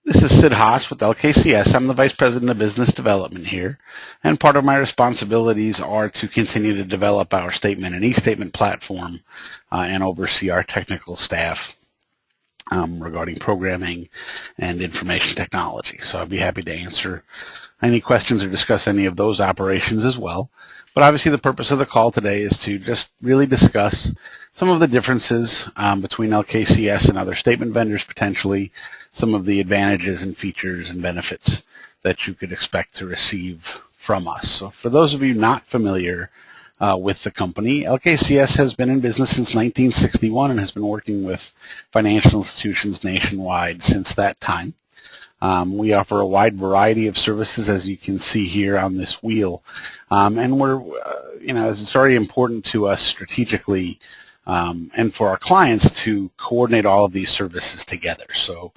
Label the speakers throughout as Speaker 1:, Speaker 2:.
Speaker 1: This is Sid Haas with LKCS. I'm the Vice President of Business Development here, and part of my responsibilities are to continue to develop our statement and e-statement platform and oversee our technical staff regarding programming and information technology. So I'd be happy to answer any questions or discuss any of those operations as well. But obviously the purpose of the call today is to just really discuss some of the differences between LKCS and other statement vendors, potentially some of the advantages and features and benefits that you could expect to receive from us. So for those of you not familiar with the company, LKCS has been in business since 1961 and has been working with financial institutions nationwide since that time. We offer a wide variety of services, as you can see here on this wheel, and we're, it's very important to us strategically and for our clients to coordinate all of these services together. So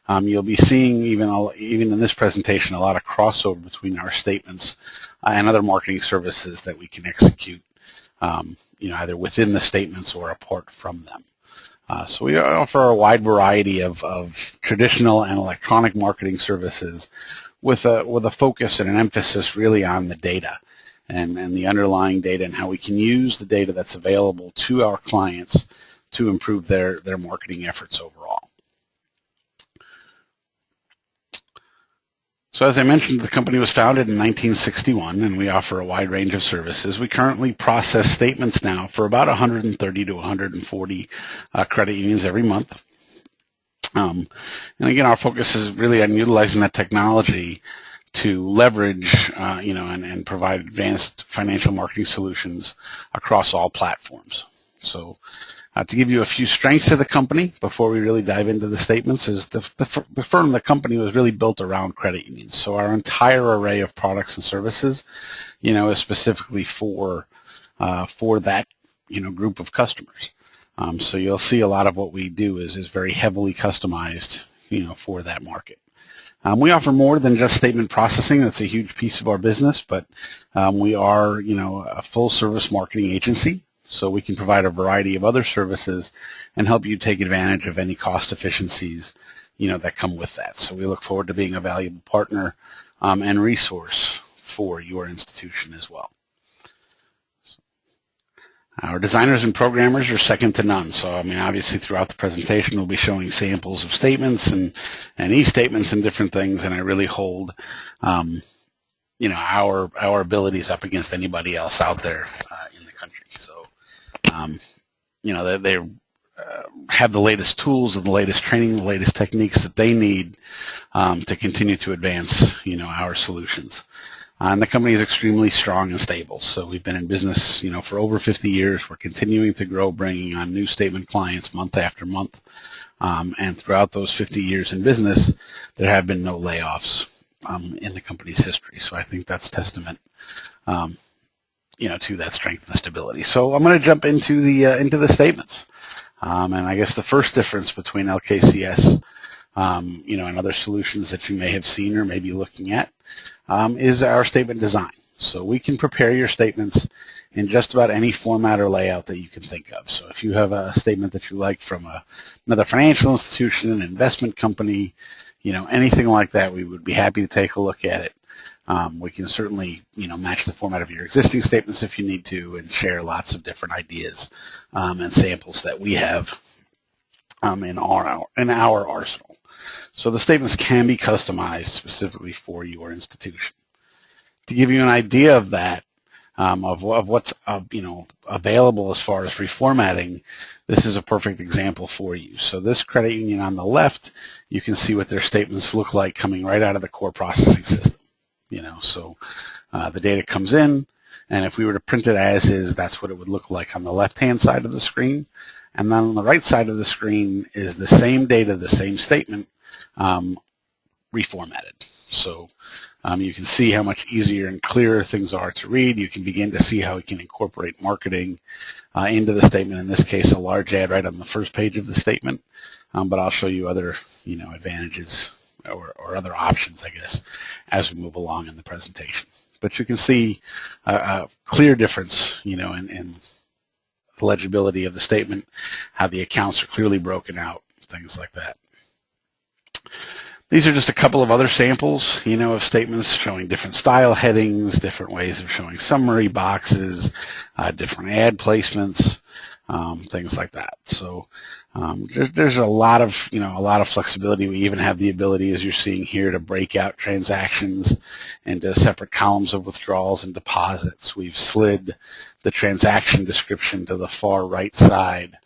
Speaker 1: you'll be seeing even in this presentation a lot of crossover between our statements and other marketing services that we can execute, either within the statements or apart from them. So we offer a wide variety of traditional and electronic marketing services with a focus and an emphasis really on the data and the underlying data and how we can use the data that's available to our clients to improve their marketing efforts overall. So as I mentioned, the company was founded in 1961 and we offer a wide range of services. We currently process statements now for about 130 to 140 credit unions every month. And again, our focus is really on utilizing that technology to leverage, and provide advanced financial marketing solutions across all platforms. So to give you a few strengths of the company before we really dive into the statements is the firm, the company was really built around credit unions. So our entire array of products and services, is specifically for that, group of customers. So you'll see a lot of what we do is very heavily customized, for that market. We offer more than just statement processing. That's a huge piece of our business, but we are, a full-service marketing agency, so we can provide a variety of other services and help you take advantage of any cost efficiencies, that come with that. So we look forward to being a valuable partner and resource for your institution as well. Our designers and programmers are second to none. So, obviously throughout the presentation, we'll be showing samples of statements and e-statements and different things, and I really hold, our abilities up against anybody else out there in the country. So, they have the latest tools and the latest training, the latest techniques that they need to continue to advance, our solutions. And the company is extremely strong and stable. So we've been in business, for over 50 years. We're continuing to grow, bringing on new statement clients month after month. And throughout those 50 years in business, there have been no layoffs in the company's history. So I think that's testament, to that strength and stability. So I'm going to jump into the statements. And I guess the first difference between LKCS, and other solutions that you may have seen or may be looking at, is our statement design. So we can prepare your statements in just about any format or layout that you can think of. So if you have a statement that you like from another financial institution, an investment company, anything like that, we would be happy to take a look at it. We can certainly, match the format of your existing statements if you need to, and share lots of different ideas and samples that we have in our arsenal. So the statements can be customized specifically for your institution. To give you an idea of that, of what's available as far as reformatting, this is a perfect example for you. So this credit union on the left, you can see what their statements look like coming right out of the core processing system. So the data comes in, and if we were to print it as is, that's what it would look like on the left-hand side of the screen. And then on the right side of the screen is the same data, the same statement, reformatted. So you can see how much easier and clearer things are to read. You can begin to see how we can incorporate marketing into the statement. In this case, a large ad right on the first page of the statement. But I'll show you other, advantages or other options, I guess, as we move along in the presentation. But you can see a clear difference, in the legibility of the statement, how the accounts are clearly broken out, things like that. These are just a couple of other samples, of statements showing different style headings, different ways of showing summary boxes, different ad placements, things like that. So there's a lot of flexibility. We even have the ability, as you're seeing here, to break out transactions into separate columns of withdrawals and deposits. We've slid the transaction description to the far right side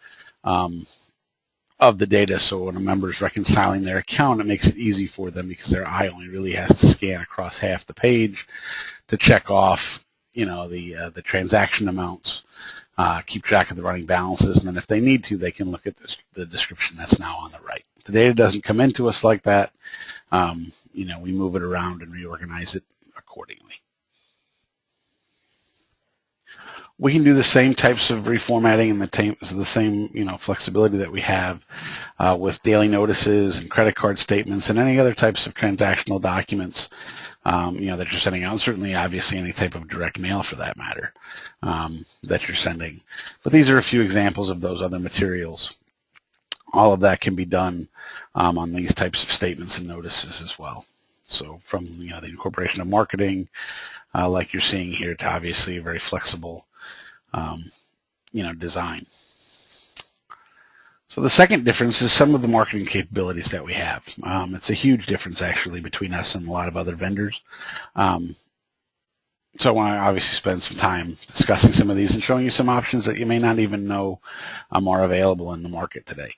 Speaker 1: of the data, so when a member is reconciling their account, it makes it easy for them because their eye only really has to scan across half the page to check off, the transaction amounts, keep track of the running balances, and then if they need to, they can look at the description that's now on the right. If the data doesn't come into us like that, we move it around and reorganize it accordingly. We can do the same types of reformatting and the same flexibility that we have with daily notices and credit card statements and any other types of transactional documents that you're sending out. Certainly, obviously, any type of direct mail for that matter that you're sending. But these are a few examples of those other materials. All of that can be done on these types of statements and notices as well. So from the incorporation of marketing, like you're seeing here, to obviously a very flexible design. So the second difference is some of the marketing capabilities that we have. It's a huge difference actually between us and a lot of other vendors. So I want to obviously spend some time discussing some of these and showing you some options that you may not even know are available in the market today.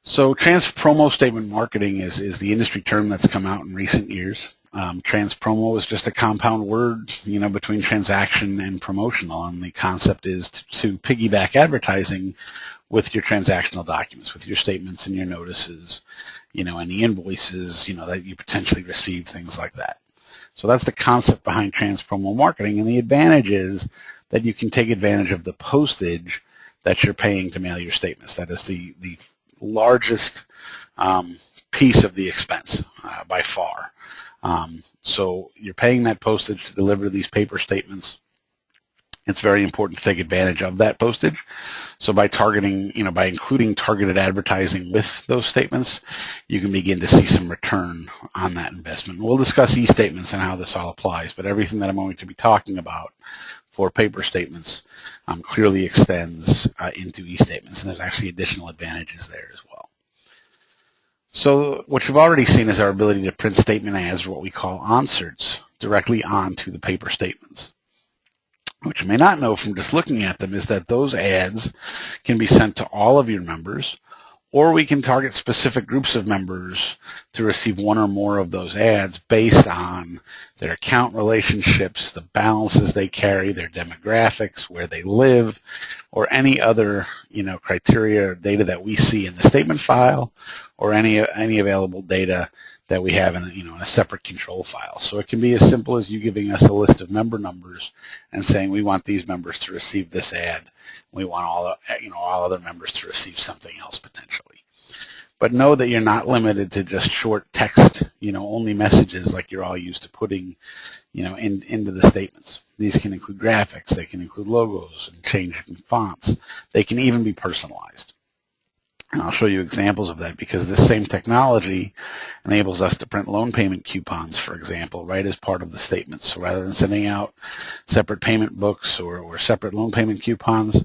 Speaker 1: So Transpromo Statement Marketing is the industry term that's come out in recent years. Transpromo is just a compound word, between transaction and promotional, and the concept is to piggyback advertising with your transactional documents, with your statements and your notices, and the invoices, that you potentially receive, things like that. So that's the concept behind Transpromo Marketing, and the advantage is that you can take advantage of the postage that you're paying to mail your statements. That is the largest piece of the expense by far. So you're paying that postage to deliver these paper statements. It's very important to take advantage of that postage. So by targeting, by including targeted advertising with those statements, you can begin to see some return on that investment. We'll discuss e-statements and how this all applies, but everything that I'm going to be talking about for paper statements clearly extends into e-statements, and there's actually additional advantages there as well. So what you've already seen is our ability to print statement ads, what we call onserts, directly onto the paper statements. What you may not know from just looking at them is that those ads can be sent to all of your members, or we can target specific groups of members to receive one or more of those ads based on their account relationships, the balances they carry, their demographics, where they live, or any other criteria or data that we see in the statement file, or any available data that we have in a separate control file. So it can be as simple as you giving us a list of member numbers and saying we want these members to receive this ad. We want all other members to receive something else potentially. But know that you're not limited to just short text, only messages like you're all used to putting, into the statements. These can include graphics, they can include logos and changing fonts. They can even be personalized. And I'll show you examples of that because this same technology enables us to print loan payment coupons, for example, right as part of the statement. So rather than sending out separate payment books or separate loan payment coupons,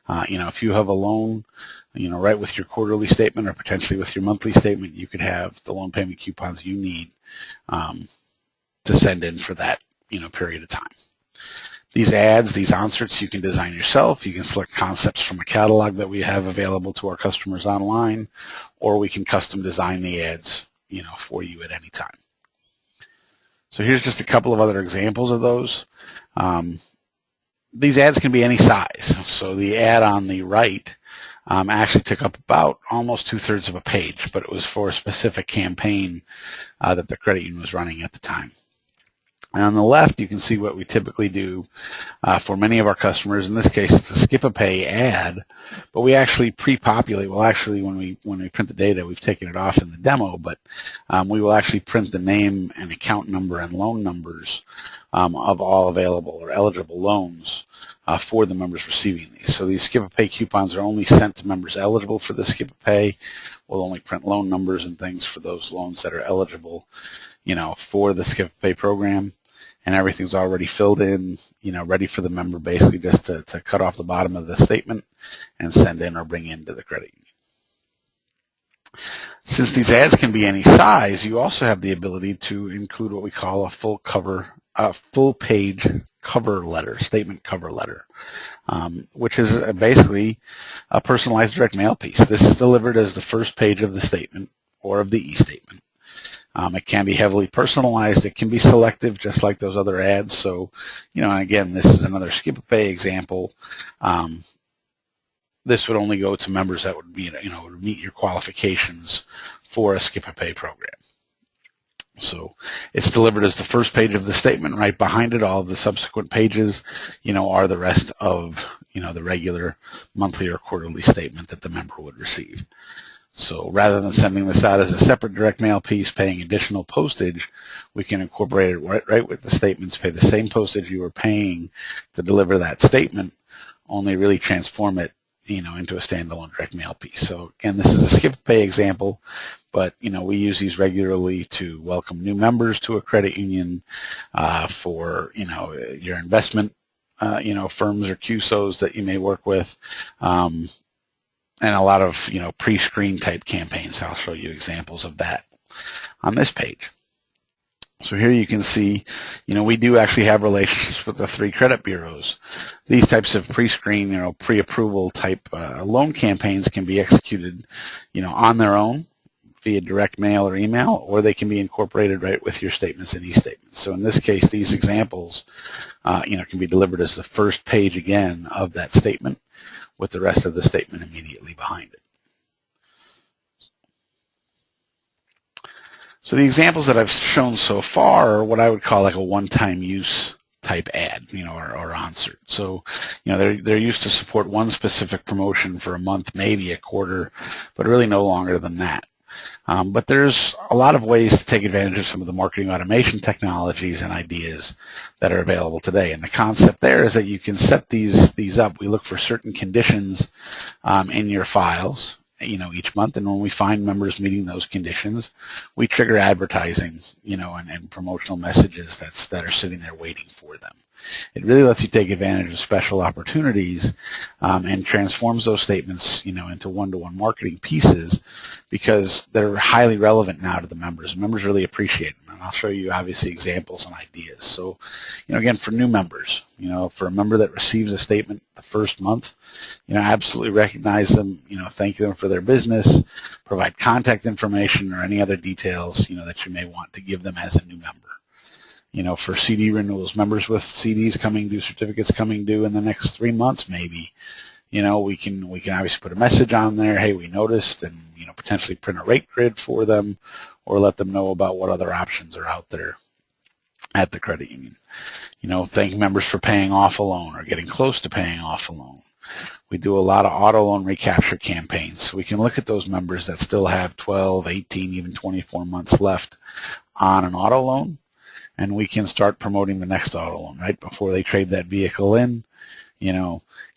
Speaker 1: if you have a loan, right with your quarterly statement or potentially with your monthly statement, you could have the loan payment coupons you need to send in for that, period of time. These ads, these onserts, you can design yourself. You can select concepts from a catalog that we have available to our customers online, or we can custom design the ads, for you at any time. So here's just a couple of other examples of those. These ads can be any size. So the ad on the right actually took up about almost 2/3 of a page, but it was for a specific campaign that the credit union was running at the time. And on the left, you can see what we typically do for many of our customers. In this case, it's a skip-a-pay ad, but we actually pre-populate. Well, actually, when we print the data, we've taken it off in the demo, but we will actually print the name and account number and loan numbers of all available or eligible loans for the members receiving these. So these skip-a-pay coupons are only sent to members eligible for the skip-a-pay. We'll only print loan numbers and things for those loans that are eligible, for the skip-a-pay program. And everything's already filled in, ready for the member basically just to cut off the bottom of the statement and send in or bring into the credit union. Since these ads can be any size, you also have the ability to include what we call a full page cover letter, statement cover letter, which is basically a personalized direct mail piece. This is delivered as the first page of the statement or of the e-statement. It can be heavily personalized. It can be selective, just like those other ads. So, again, this is another skip-a-pay example. This would only go to members that would be, would meet your qualifications for a skip-a-pay program. So it's delivered as the first page of the statement. Right behind it, all of the subsequent pages, are the rest of, the regular monthly or quarterly statement that the member would receive. So rather than sending this out as a separate direct mail piece, paying additional postage, we can incorporate it right with the statements, pay the same postage you were paying to deliver that statement, only really transform it, into a standalone direct mail piece. So again, this is a skip-a-pay example, but we use these regularly to welcome new members to a credit union, for your investment, firms or QSOs that you may work with. And a lot of, pre-screen type campaigns. I'll show you examples of that on this page. So here you can see, we do actually have relationships with the 3 credit bureaus. These types of pre-screen, pre-approval type loan campaigns can be executed, on their own via direct mail or email, or they can be incorporated right with your statements and e-statements. So in this case, these examples, can be delivered as the first page again of that statement, with the rest of the statement immediately behind it. So the examples that I've shown so far are what I would call like a one-time use type ad, or onserts. So, they're used to support one specific promotion for a month, maybe a quarter, but really no longer than that. But there's a lot of ways to take advantage of some of the marketing automation technologies and ideas that are available today. And the concept there is that you can set these up. We look for certain conditions in your files, each month. And when we find members meeting those conditions, we trigger advertising, and promotional messages that are sitting there waiting for them. It really lets you take advantage of special opportunities and transforms those statements, into one-to-one marketing pieces, because they're highly relevant now to the members. Members really appreciate them, and I'll show you obviously examples and ideas. So, again, for new members, for a member that receives a statement the first month, absolutely recognize them, thank them for their business, provide contact information or any other details, that you may want to give them as a new member. For CD renewals, members with CDs coming due, certificates coming due in the next 3 months, maybe, we can obviously put a message on there, hey, we noticed, and potentially print a rate grid for them, or let them know about what other options are out there at the credit union. Thank members for paying off a loan or getting close to paying off a loan. We do a lot of auto loan recapture campaigns, so we can look at those members that still have 12, 18, even 24 months left on an auto loan, and we can start promoting the next auto loan right before they trade that vehicle in,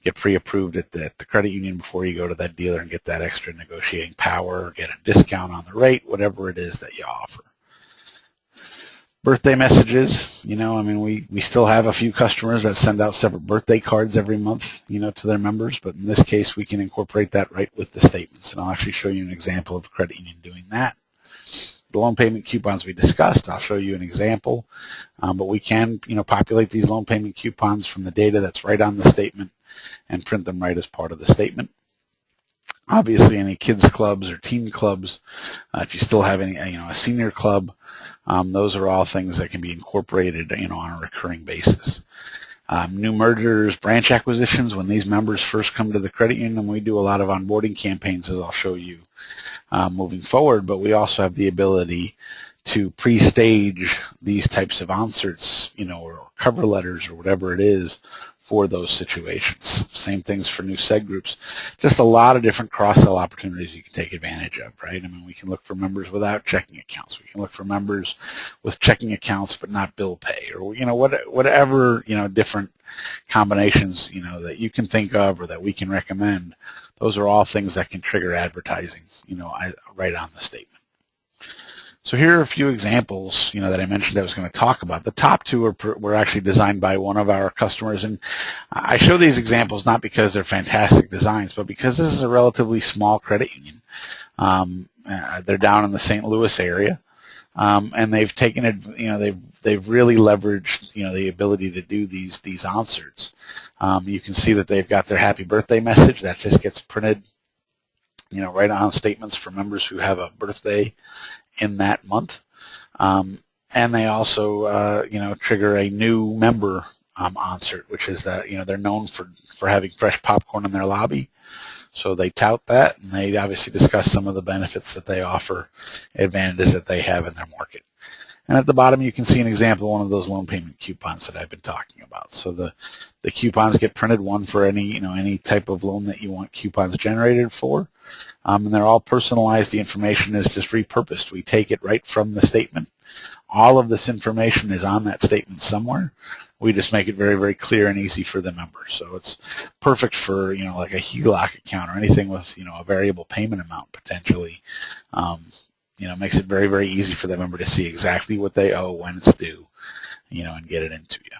Speaker 1: get pre-approved at the credit union before you go to that dealer and get that extra negotiating power, or get a discount on the rate, whatever it is that you offer. Birthday messages, we still have a few customers that send out separate birthday cards every month, to their members, but in this case we can incorporate that right with the statements, and I'll actually show you an example of a credit union doing that. The loan payment coupons we discussed, I'll show you an example, but we can, populate these loan payment coupons from the data that's right on the statement and print them right as part of the statement. Obviously, any kids clubs or teen clubs, if you still have any, a senior club, those are all things that can be incorporated, on a recurring basis. New mergers, branch acquisitions, when these members first come to the credit union, we do a lot of onboarding campaigns, as I'll show you moving forward, but we also have the ability to pre-stage these types of onserts, or cover letters or whatever it is for those situations. Same things for new SEG groups. Just a lot of different cross-sell opportunities you can take advantage of, right? I mean, we can look for members without checking accounts. We can look for members with checking accounts but not bill pay, or whatever different combinations that you can think of or that we can recommend. Those are all things that can trigger advertising, right on the statement. So here are a few examples, that I mentioned I was going to talk about. The top two were actually designed by one of our customers, and I show these examples not because they're fantastic designs, but because this is a relatively small credit union. They're down in the St. Louis area, and they've taken it. They've really leveraged the ability to do these onserts. You can see that they've got their happy birthday message that just gets printed, right on statements for members who have a birthday in that month, and they also trigger a new member onsert, which is that they're known for having fresh popcorn in their lobby, so they tout that, and they obviously discuss some of the benefits that they offer, advantages that they have in their market. And at the bottom you can see an example of one of those loan payment coupons that I've been talking about. So the coupons get printed, one for any type of loan that you want coupons generated for. And they're all personalized. The information is just repurposed. We take it right from the statement. All of this information is on that statement somewhere. We just make it very, very clear and easy for the member. So it's perfect for, like a HELOC account or anything with, a variable payment amount potentially. Makes it very, very easy for the member to see exactly what they owe, when it's due, and get it into you.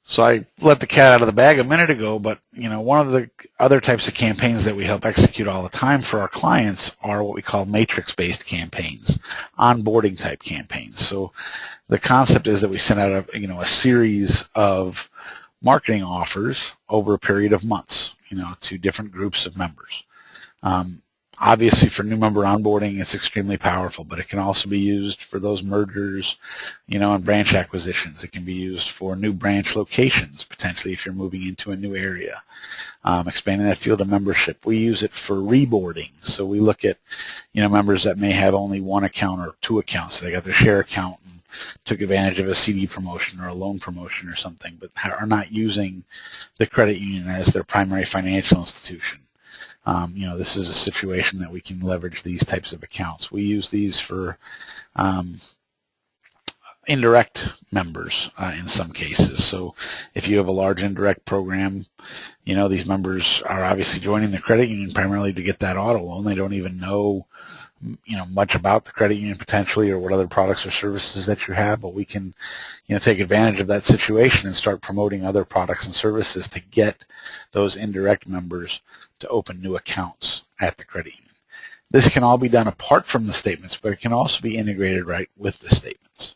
Speaker 1: So I let the cat out of the bag a minute ago, but one of the other types of campaigns that we help execute all the time for our clients are what we call matrix-based campaigns, onboarding type campaigns. So the concept is that we send out a series of marketing offers over a period of months, to different groups of members. Obviously, for new member onboarding, it's extremely powerful, but it can also be used for those mergers, and branch acquisitions. It can be used for new branch locations, potentially if you're moving into a new area, expanding that field of membership. We use it for reboarding. So we look at, members that may have only one account or two accounts. So they got their share account and took advantage of a CD promotion or a loan promotion or something, but are not using the credit union as their primary financial institution. This is a situation that we can leverage these types of accounts. We use these for indirect members in some cases. So if you have a large indirect program, these members are obviously joining the credit union primarily to get that auto loan. They don't even know much about the credit union potentially or what other products or services that you have, but we can take advantage of that situation and start promoting other products and services to get those indirect members to open new accounts at the credit union. This can all be done apart from the statements, but it can also be integrated right with the statements.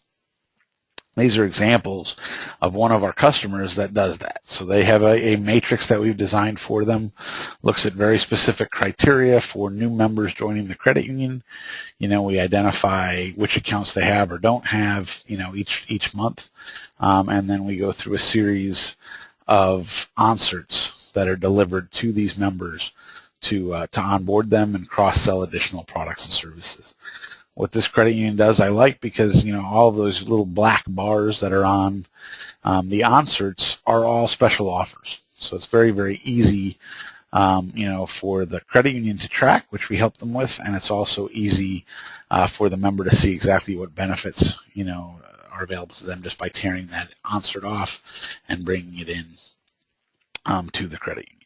Speaker 1: These are examples of one of our customers that does that. So they have a matrix that we've designed for them, looks at very specific criteria for new members joining the credit union. We identify which accounts they have or don't have, each month, and then we go through a series of onserts that are delivered to these members to onboard them and cross-sell additional products and services. What this credit union does I like because all of those little black bars that are on the onserts are all special offers. So it's very, very easy for the credit union to track, which we help them with, and it's also easy for the member to see exactly what benefits are available to them just by tearing that onsert off and bringing it in to the credit union.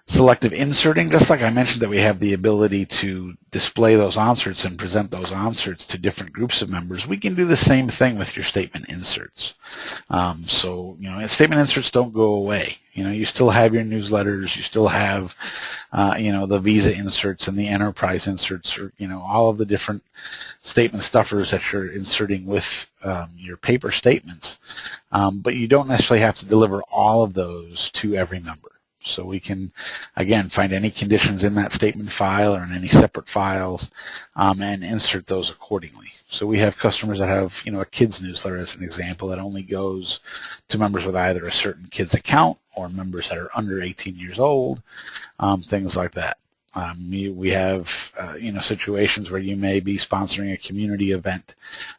Speaker 1: Selective inserting, just like I mentioned that we have the ability to display those onserts and present those onserts to different groups of members, we can do the same thing with your statement inserts. Statement inserts don't go away. You still have your newsletters, you still have, the Visa inserts and the enterprise inserts, or, all of the different statement stuffers that you're inserting with your paper statements. But you don't necessarily have to deliver all of those to every member. So we can, again, find any conditions in that statement file or in any separate files and insert those accordingly. So we have customers that have, a kids newsletter as an example that only goes to members with either a certain kids account or members that are under 18 years old, things like that. We have situations where you may be sponsoring a community event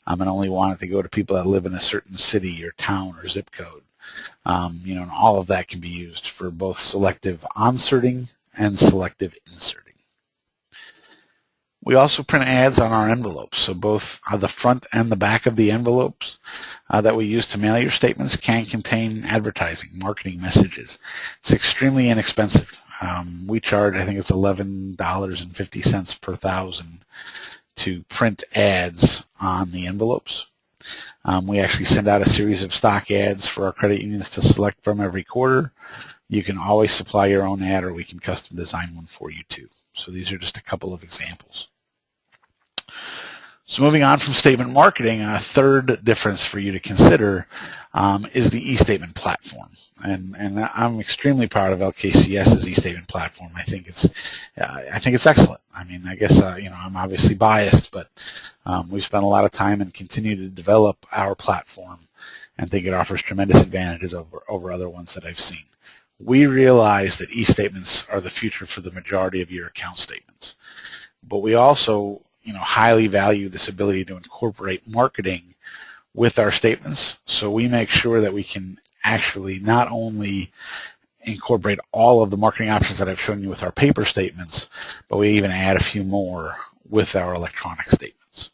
Speaker 1: and only want it to go to people that live in a certain city or town or zip code. And all of that can be used for both selective onserting and selective inserting. We also print ads on our envelopes, so both the front and the back of the envelopes that we use to mail your statements can contain advertising, marketing messages. It's extremely inexpensive. We charge, I think it's $11.50 per thousand to print ads on the envelopes. We actually send out a series of stock ads for our credit unions to select from every quarter. You can always supply your own ad, or we can custom design one for you too. So these are just a couple of examples. So moving on from statement marketing, a third difference for you to consider is the e-statement platform. And I'm extremely proud of LKCS's e-statement platform. I think it's excellent. I mean, I guess I'm obviously biased, but we've spent a lot of time and continue to develop our platform, and think it offers tremendous advantages over other ones that I've seen. We realize that e-statements are the future for the majority of your account statements, but we also highly value this ability to incorporate marketing with our statements. So we make sure that we can actually not only incorporate all of the marketing options that I've shown you with our paper statements, but we even add a few more with our electronic statements.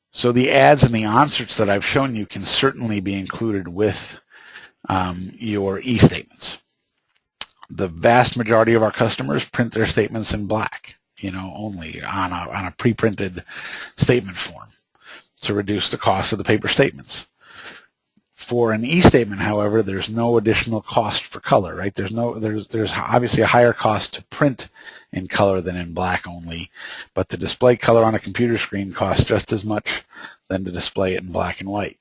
Speaker 1: So the ads and the onserts that I've shown you can certainly be included with your e-statements. The vast majority of our customers print their statements in black, only on a pre-printed statement form to reduce the cost of the paper statements. For an e-statement, however, there's no additional cost for color, right? There's obviously a higher cost to print in color than in black only, but to display color on a computer screen costs just as much than to display it in black and white.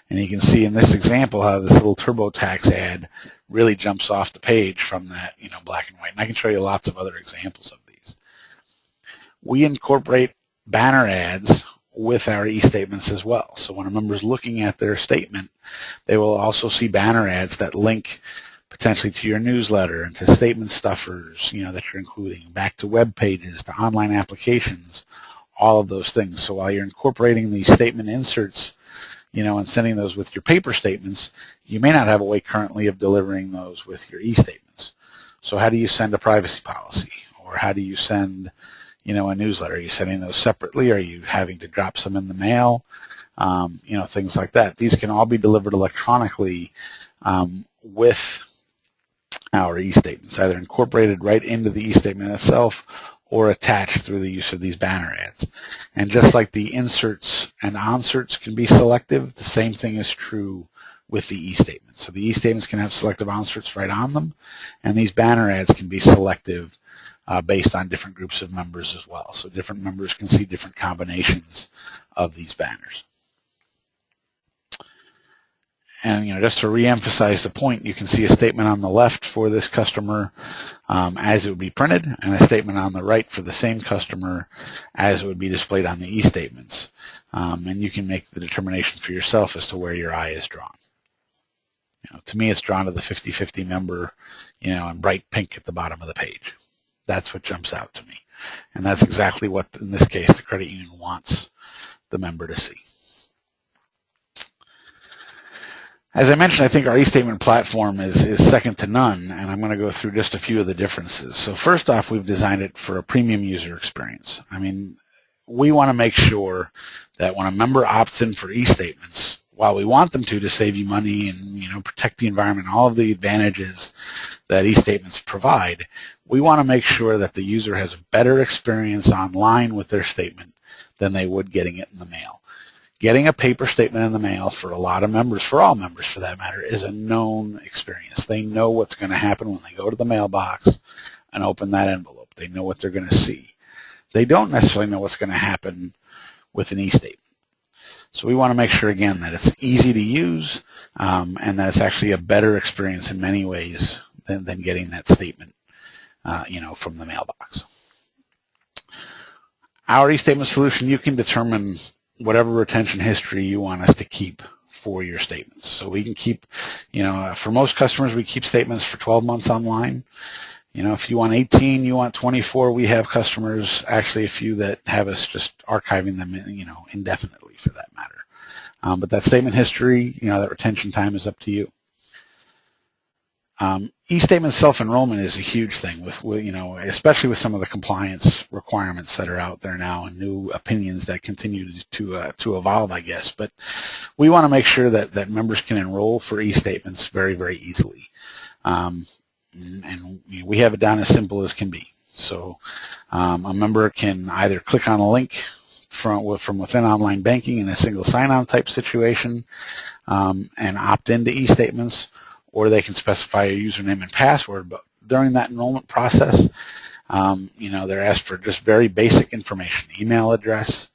Speaker 1: And you can see in this example how this little TurboTax ad really jumps off the page from that, black and white. And I can show you lots of other examples of these. We incorporate banner ads with our e-statements as well. So when a member is looking at their statement, they will also see banner ads that link potentially to your newsletter and to statement stuffers, that you're including, back to web pages, to online applications, all of those things. So while you're incorporating these statement inserts, and sending those with your paper statements, you may not have a way currently of delivering those with your e-statements. So how do you send a privacy policy? Or how do you send a newsletter? Are you sending those separately? Are you having to drop some in the mail? Things like that. These can all be delivered electronically with our e-statements, either incorporated right into the e-statement itself or attached through the use of these banner ads. And just like the inserts and onserts can be selective, the same thing is true with the e-statements. So the e-statements can have selective onserts right on them, and these banner ads can be selective based on different groups of members as well. So different members can see different combinations of these banners. And just to re-emphasize the point, you can see a statement on the left for this customer as it would be printed, and a statement on the right for the same customer as it would be displayed on the e-statements. And you can make the determination for yourself as to where your eye is drawn. To me, it's drawn to the 50-50 member, in bright pink at the bottom of the page. That's what jumps out to me. And that's exactly what, in this case, the credit union wants the member to see. As I mentioned, I think our e-statement platform is second to none, and I'm going to go through just a few of the differences. So first off, we've designed it for a premium user experience. I mean, we want to make sure that when a member opts in for e-statements, while we want them to save you money and protect the environment, all of the advantages that e-statements provide, we want to make sure that the user has a better experience online with their statement than they would getting it in the mail. Getting a paper statement in the mail for a lot of members, for all members for that matter, is a known experience. They know what's going to happen when they go to the mailbox and open that envelope. They know what they're going to see. They don't necessarily know what's going to happen with an e-statement. So we want to make sure, again, that it's easy to use and that it's actually a better experience in many ways than getting that statement from the mailbox. Our e-statement solution, you can determine whatever retention history you want us to keep for your statements. So we can keep, for most customers, we keep statements for 12 months online. You know, if you want 18, you want 24, we have customers, actually a few that have us just archiving them, you know, indefinitely for that matter. But that statement history, you know, that retention time is up to you. E-statement self-enrollment is a huge thing with, you know, especially with some of the compliance requirements that are out there now and new opinions that continue to evolve, I guess. But we want to make sure that members can enroll for e-statements very, very easily. And we have it down as simple as can be. So a member can either click on a link from within online banking in a single sign-on type situation and opt into e-statements, or they can specify a username and password. But during that enrollment process, you know, they're asked for just very basic information, email address.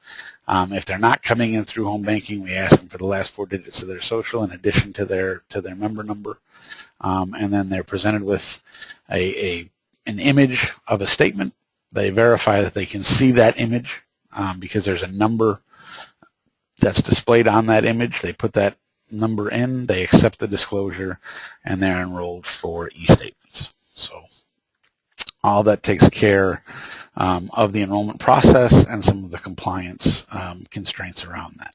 Speaker 1: If they're not coming in through home banking, we ask them for the last 4 digits of their social in addition to their member number. And then they're presented with an image of a statement. They verify that they can see that image because there's a number that's displayed on that image. They put that number in, they accept the disclosure, and they're enrolled for e-statements. So all that takes care of the enrollment process and some of the compliance constraints around that.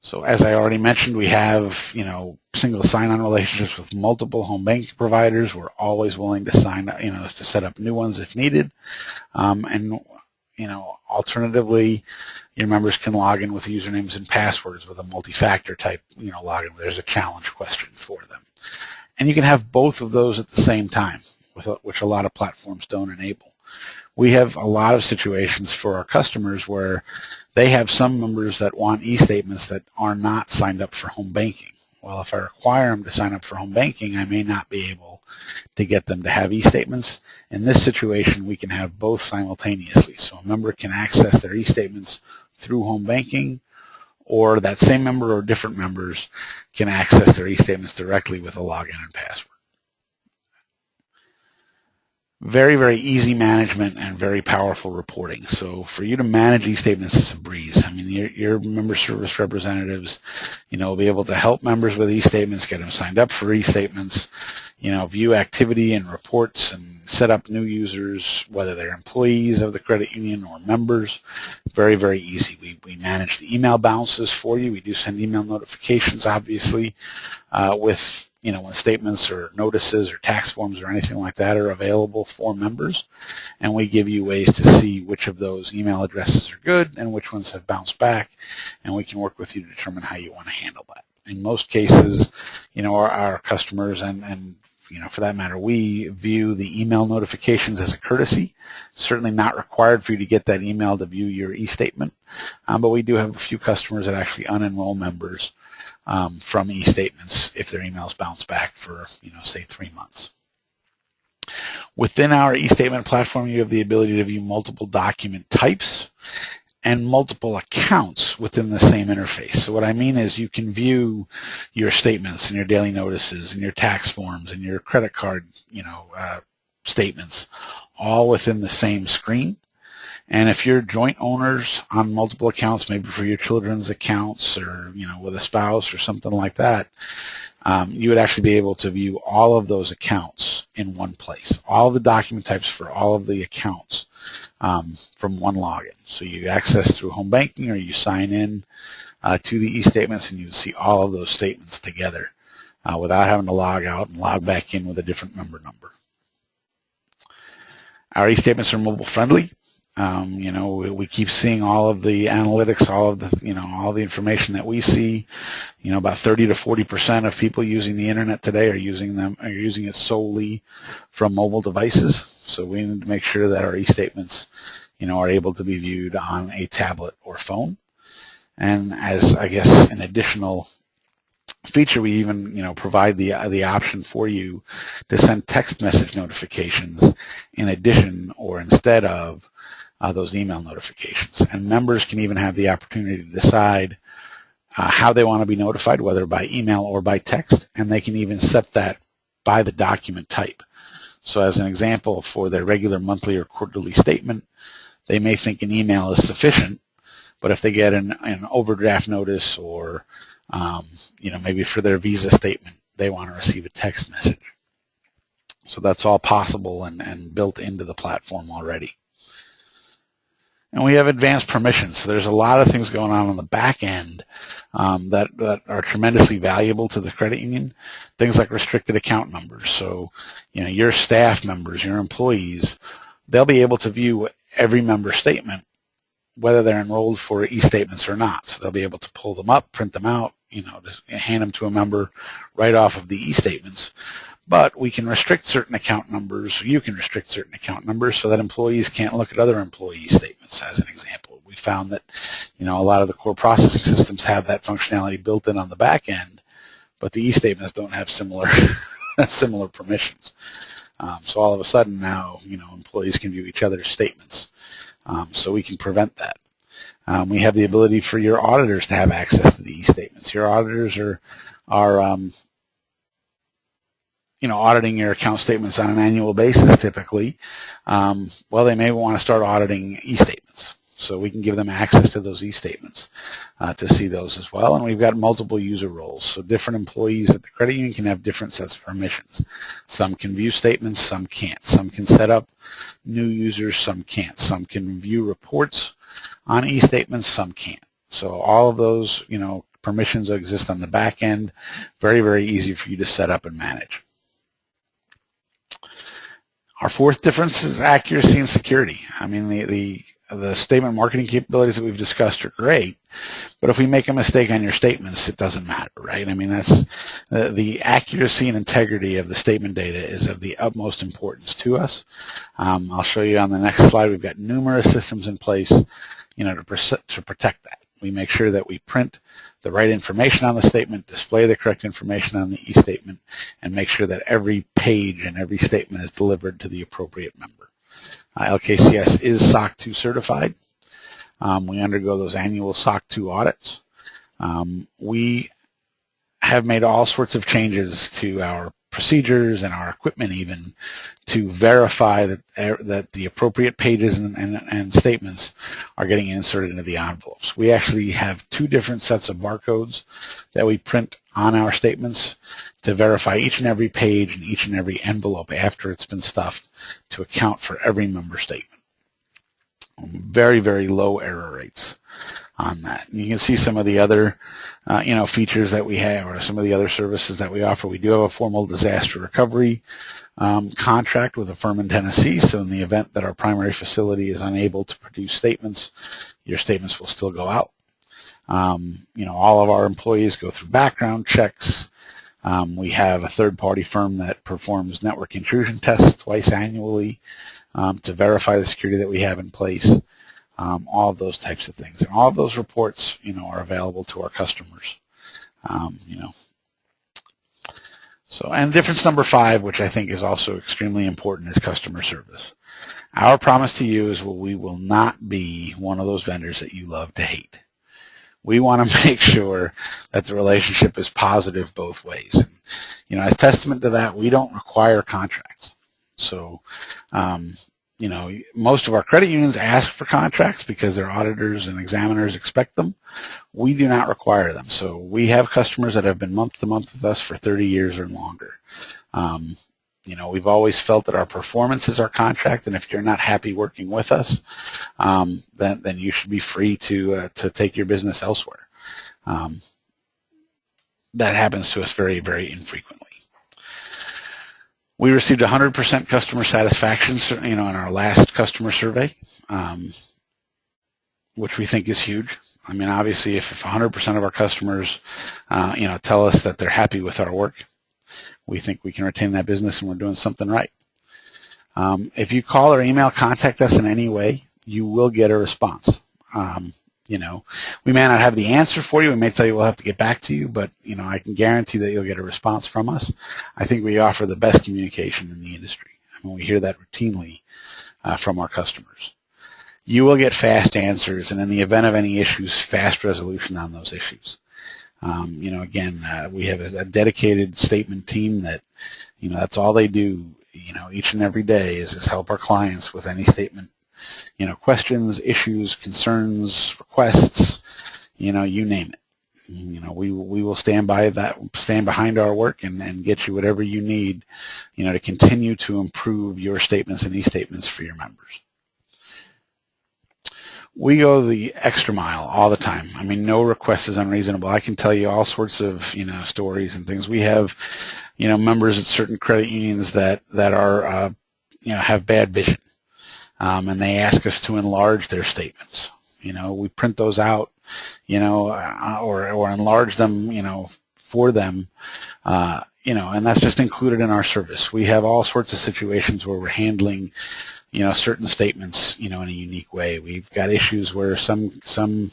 Speaker 1: So as I already mentioned, we have, you know, single sign-on relationships with multiple home banking providers. We're always willing to sign up, you know, to set up new ones if needed. And, you know, alternatively, your members can log in with usernames and passwords with a multi-factor type, you know, login where there's a challenge question for them. And you can have both of those at the same time, which a lot of platforms don't enable. We have a lot of situations for our customers where they have some members that want e-statements that are not signed up for home banking. Well, if I require them to sign up for home banking, I may not be able to get them to have e-statements. In this situation, we can have both simultaneously. So a member can access their e-statements through home banking, or that same member or different members can access their e-statements directly with a login and password. Very, very easy management and very powerful reporting. So for you to manage e-statements is a breeze. I mean, your member service representatives, you know, will be able to help members with e-statements, get them signed up for e-statements, you know, view activity and reports and set up new users, whether they're employees of the credit union or members. Very, very easy. We manage the email bounces for you. We do send email notifications, obviously, with, you know, when statements or notices or tax forms or anything like that are available for members, and we give you ways to see which of those email addresses are good and which ones have bounced back, and we can work with you to determine how you want to handle that. In most cases, you know, our customers and you know, for that matter, we view the email notifications as a courtesy. Certainly not required for you to get that email to view your e-statement, but we do have a few customers that actually unenroll members from e-statements if their emails bounce back for, you know, say 3 months. Within our e-statement platform, you have the ability to view multiple document types and multiple accounts within the same interface. So what I mean is you can view your statements and your daily notices and your tax forms and your credit card, you know, statements all within the same screen. And if you're joint owners on multiple accounts, maybe for your children's accounts or, you know, with a spouse or something like that, you would actually be able to view all of those accounts in one place, all of the document types for all of the accounts from one login. So you access through home banking or you sign in to the e-statements and you see all of those statements together without having to log out and log back in with a different member number. Our e-statements are mobile friendly. You know, we keep seeing all of the analytics, all of the, you know, all the information that we see. You know, about 30 to 40% of people using the internet today are using it solely from mobile devices. So we need to make sure that our e-statements, you know, are able to be viewed on a tablet or phone. And as, I guess, an additional feature, we even, you know, provide the option for you to send text message notifications in addition or instead of those email notifications. And members can even have the opportunity to decide how they want to be notified, whether by email or by text, and they can even set that by the document type. So as an example, for their regular monthly or quarterly statement, they may think an email is sufficient, but if they get an overdraft notice or you know, maybe for their Visa statement, they want to receive a text message. So that's all possible and built into the platform already. And we have advanced permissions. So there's a lot of things going on the back end that are tremendously valuable to the credit union. Things like restricted account numbers. So, your staff members, your employees, they'll be able to view every member statement, whether they're enrolled for e-statements or not. So they'll be able to pull them up, print them out, just hand them to a member right off of the e-statements. But we can restrict certain account numbers, you can restrict certain account numbers so that employees can't look at other employee statements, as an example. We found that, a lot of the core processing systems have that functionality built in on the back end, but the e-statements don't have similar similar permissions. So all of a sudden now, employees can view each other's statements. So we can prevent that. We have the ability for your auditors to have access to the e-statements. Your auditors are auditing your account statements on an annual basis typically. Well, they may want to start auditing e-statements. So we can give them access to those e-statements to see those as well. And we've got multiple user roles. So different employees at the credit union can have different sets of permissions. Some can view statements, some can't. Some can set up new users, some can't. Some can view reports on e-statements, some can't. So all of those, permissions exist on the back end. Very, very easy for you to set up and manage. Our fourth difference is accuracy and security. I mean, the statement marketing capabilities that we've discussed are great, but if we make a mistake on your statements, it doesn't matter, right? I mean, that's the accuracy and integrity of the statement data is of the utmost importance to us. I'll show you on the next slide. We've got numerous systems in place, to protect that. We make sure that we print the right information on the statement, display the correct information on the e-statement, and make sure that every page and every statement is delivered to the appropriate member. LKCS is SOC 2 certified. We undergo those annual SOC 2 audits. We have made all sorts of changes to our procedures and our equipment even to verify that the appropriate pages and statements are getting inserted into the envelopes. We actually have two different sets of barcodes that we print on our statements to verify each and every page and each and every envelope after it's been stuffed to account for every member statement. Very, very low error rates on that. And you can see some of the other features that we have, or some of the other services that we offer. We do have a formal disaster recovery contract with a firm in Tennessee, so in the event that our primary facility is unable to produce statements, your statements will still go out. All of our employees go through background checks. We have a third-party firm that performs network intrusion tests twice annually to verify the security that we have in place. All of those types of things. And all of those reports, are available to our customers. So, and difference number 5, which I think is also extremely important, is customer service. Our promise to you is we will not be one of those vendors that you love to hate. We want to make sure that the relationship is positive both ways. And, as testament to that, we don't require contracts. So, most of our credit unions ask for contracts because their auditors and examiners expect them. We do not require them. So we have customers that have been month to month with us for 30 years or longer. We've always felt that our performance is our contract, and if you're not happy working with us, then you should be free to take your business elsewhere. That happens to us very, very infrequently. We received 100% customer satisfaction, in our last customer survey, which we think is huge. I mean, obviously, if 100% of our customers, tell us that they're happy with our work, we think we can retain that business and we're doing something right. If you call or email, contact us in any way, you will get a response. We may not have the answer for you. We may tell you we'll have to get back to you, but, I can guarantee that you'll get a response from us. I think we offer the best communication in the industry. I mean, we hear that routinely from our customers. You will get fast answers, and in the event of any issues, fast resolution on those issues. We have a dedicated statement team that, that's all they do, each and every day is help our clients with any statement, questions, issues, concerns, requests, you name it. we will stand behind our work and get you whatever you need, to continue to improve your statements and e-statements for your members. We go the extra mile all the time. I mean, no request is unreasonable. I can tell you all sorts of, stories and things. We have, members at certain credit unions that are, have bad vision, and they ask us to enlarge their statements. We print those out, or enlarge them, for them, and that's just included in our service. We have all sorts of situations where we're handling certain statements, in a unique way. We've got issues where some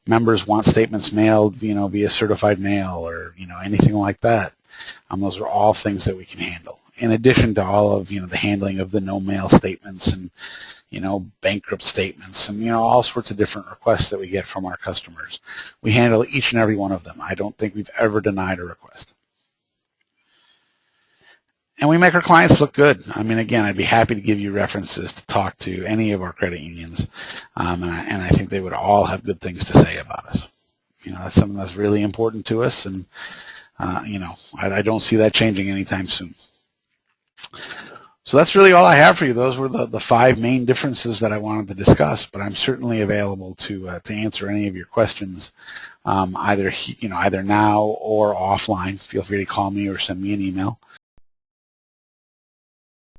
Speaker 1: members want statements mailed, via certified mail or, anything like that. Those are all things that we can handle. In addition to all of, the handling of the no-mail statements and, bankrupt statements and, all sorts of different requests that we get from our customers. We handle each and every one of them. I don't think we've ever denied a request. And we make our clients look good. I mean, again, I'd be happy to give you references to talk to any of our credit unions, and I think they would all have good things to say about us. That's something that's really important to us, and I don't see that changing anytime soon. So that's really all I have for you. Those were the 5 main differences that I wanted to discuss, but I'm certainly available to answer any of your questions, either now or offline. Feel free to call me or send me an email.